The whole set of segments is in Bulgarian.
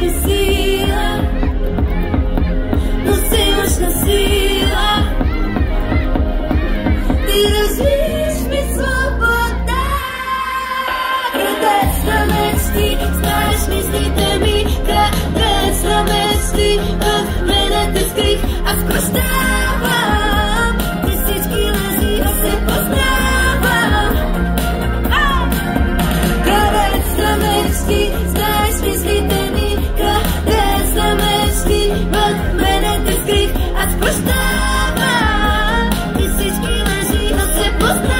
ми сила, но си мъжна сила. Ти държиш ми свобода. Крадец на мечти, знаеш мислите ми. Крадец на мечти, в мене те скрих. Аз прощавам ти всички лъжи, аз се познавам. Крадец на мечти, знаеш мислите ми. Крадец на мечти, в мене те скрих. Аз прощавам ти всички лъжи, аз се познавам.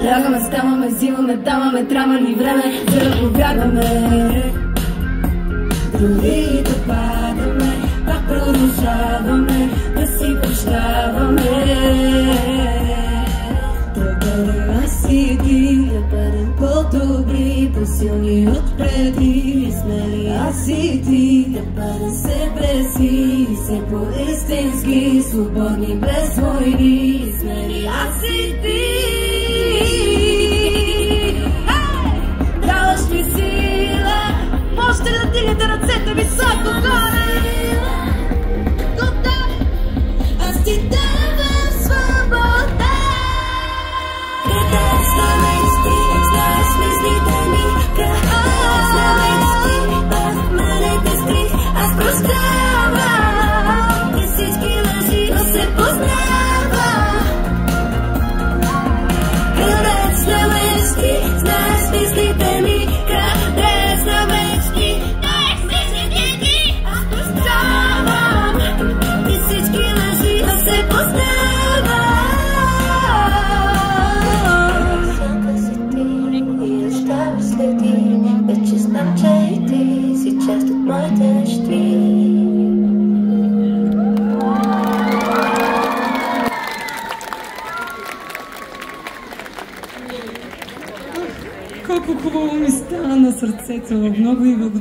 Лягаме, ставаме, взимаме, даваме, трябва ни време, за да повярваме. Дори да падаме, пак продължаваме да си прощаваме. Да бъдем аз и ти, да бъдем по-добри, по-силни отпреди. Смели аз и ти, да бъдем себе си, все по-истински, свободни без войни. Смели аз и ти. Даваш ми сила, можете да дигнете ръцете високо горе. Аз ти давам свобода. Крадец на мечти, знаеш мислите ми. Крадец на мечти, в мене те скрих. Аз прощавам и всички лъжи, но се познавам. Крадец на мечти, знаеш мислите ми. Крадец на мечти, знаеш мислите ми. Аз прощавам и всички лъжи, но се познавам. Сянка си ти и оставаш следи. Вече знам, че и ти си част от моите нещи. Колко хубаво ми стана на сърцето. Много ви благодаря.